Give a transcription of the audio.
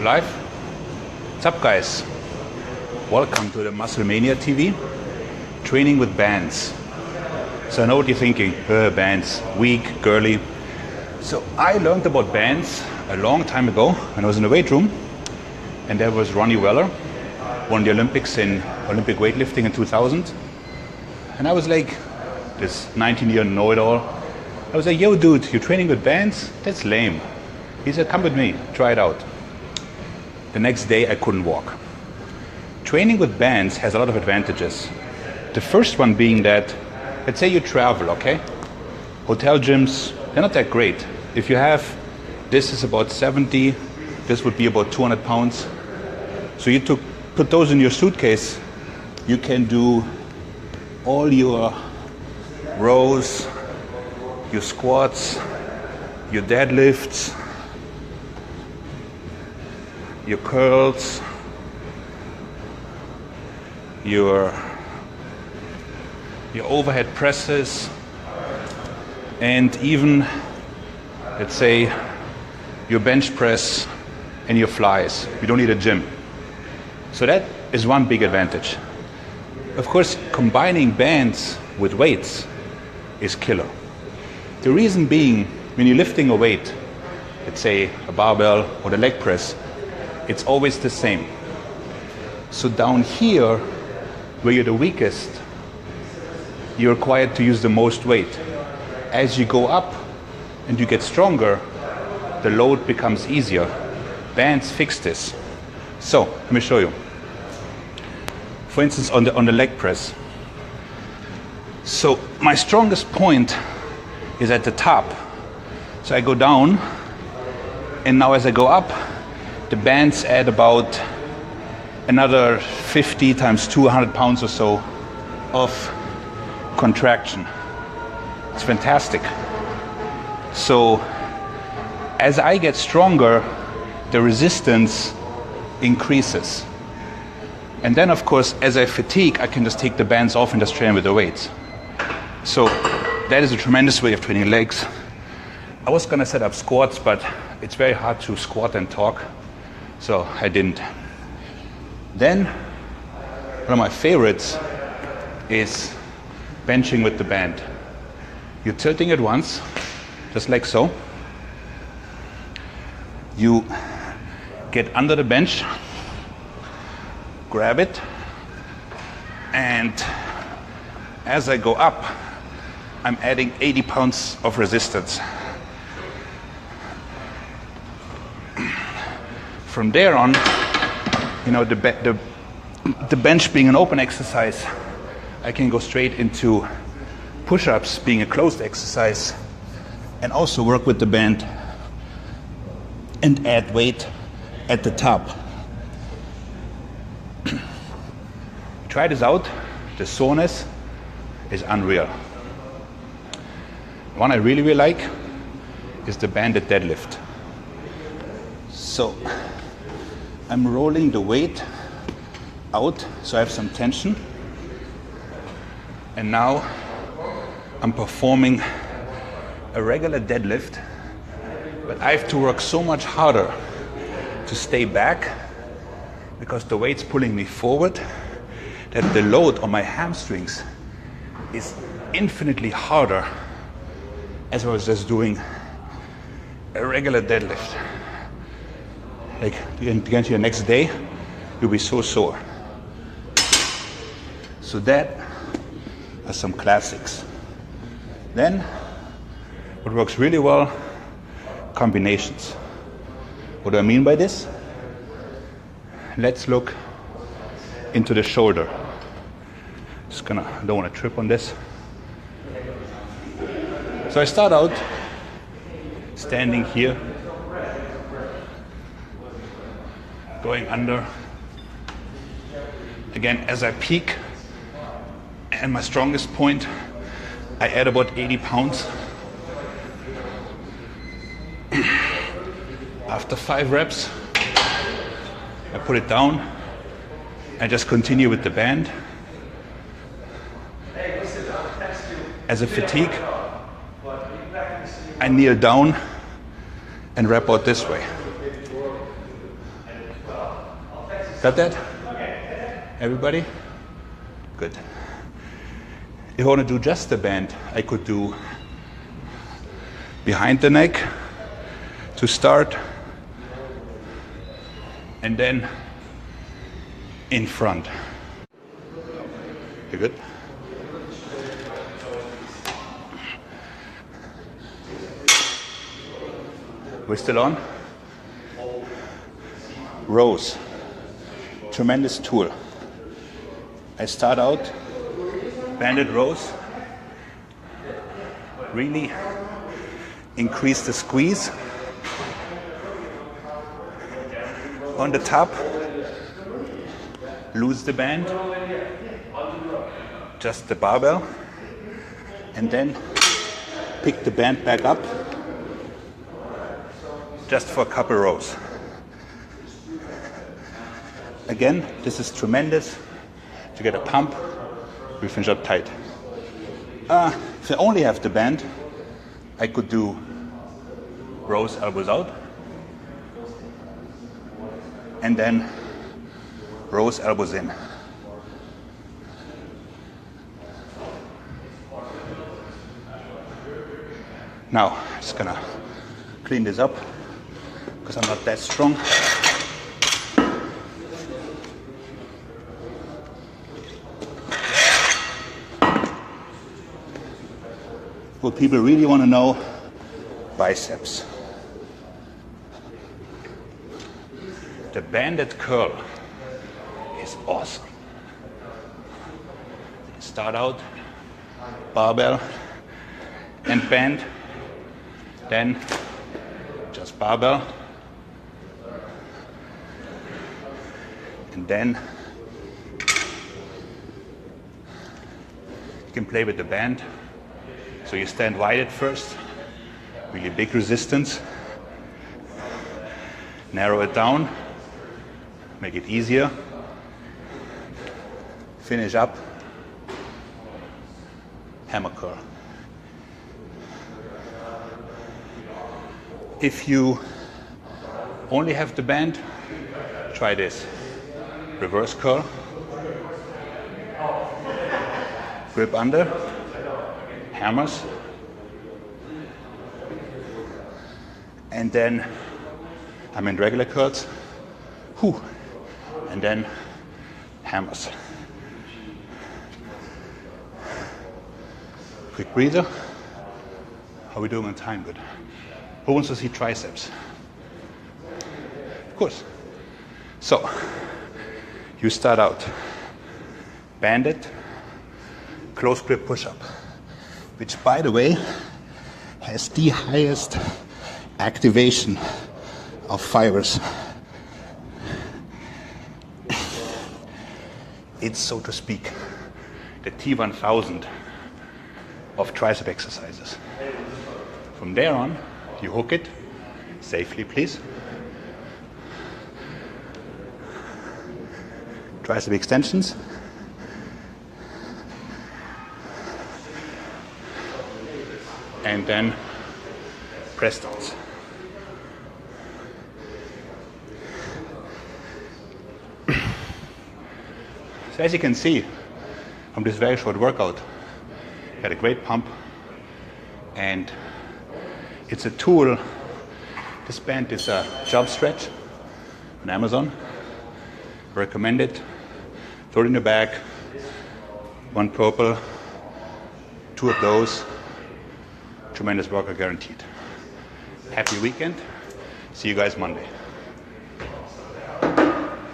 Live? What's up, guys? Welcome to the Musclemania TV, training with bands. So I know what you're thinking, bands, weak, girly. So I learned about bands a long time ago when I was in the weight room, and there was Ronnie Weller, won the Olympics in Olympic weightlifting in 2000. And I was like, this 19-year know-it-all, I was like, yo dude, you're training with bands? That's lame. He said, come with me, try it out. The next day I couldn't walk. Training with bands has a lot of advantages. The first one being that, let's say you travel, okay? Hotel gyms, they're not that great. If you have, this is about 70, this would be about 200 pounds. So you put those in your suitcase, you can do all your rows, your squats, your deadlifts, your curls, your overhead presses, and even, let's say, your bench press and your flies. You don't need a gym. So that is one big advantage. Of course, combining bands with weights is killer. The reason being, when you're lifting a weight, let's say a barbell or the leg press, it's always the same. So down here, where you're the weakest, you're required to use the most weight. As you go up and you get stronger, the load becomes easier. Bands fix this. So, let me show you. For instance, on the leg press. So, my strongest point is at the top. So I go down, and now as I go up, the bands add about another 50 times 200 pounds or so of contraction. It's fantastic. So as I get stronger, the resistance increases. And then of course, as I fatigue, I can just take the bands off and just train with the weights. So that is a tremendous way of training legs. I was gonna set up squats, but it's very hard to squat and talk, so I didn't. Then, one of my favorites is benching with the band. You're tilting it once, just like so. You get under the bench, grab it, and as I go up, I'm adding 80 pounds of resistance. From there on, you know, the bench being an open exercise, I can go straight into push-ups being a closed exercise, and also work with the band and add weight at the top. Try this out. The soreness is unreal. One I really like is the banded deadlift. So I'm rolling the weight out so I have some tension, and now I'm performing a regular deadlift, but I have to work so much harder to stay back because the weight's pulling me forward, that the load on my hamstrings is infinitely harder as I was just doing a regular deadlift. Like, again, to the next day, you'll be so sore. So that are some classics. Then, what works really well, combinations. What do I mean by this? Let's look into the shoulder. I don't want to trip on this. So I start out standing here, going under. Again, as I peak and my strongest point, I add about 80 pounds. After 5 reps, I put it down and just continue with the band. As a fatigue, I kneel down and rep out this way. Got that? Everybody? Good. If I want to do just the band, I could do behind the neck to start, and then in front. You good? We're still on? Rows. Tremendous tool. I start out banded rows. Really increase the squeeze. On the top, lose the band, just the barbell, and then pick the band back up just for a couple rows. Again, this is tremendous to get a pump. We finish up tight. If I only have the band, I could do rows, elbows out, and then rows, elbows in. Now, I'm just gonna clean this up because I'm not that strong. What people really want to know, biceps. The banded curl is awesome. Start out, barbell and band, then just barbell, and then you can play with the band. So you stand wide at first, really big resistance, narrow it down, make it easier, finish up, hammer curl. If you only have the band, try this. Reverse curl, grip under, hammers, and then I'm in regular curls, and then hammers. Quick breather. How are we doing on time? Good. Who wants to see triceps? Of course. So, you start out banded, close grip push-up, which, by the way, has the highest activation of fibers. It's, so to speak, the T1000 of tricep exercises. From there on, you hook it safely, please. Tricep extensions. And then press downs. So as you can see from this very short workout, had a great pump, and it's a tool. This band is a job stretch on Amazon. Recommend it. Throw it in the bag. One purple, 2 of those. Tremendous workout guaranteed. Happy weekend. See you guys Monday.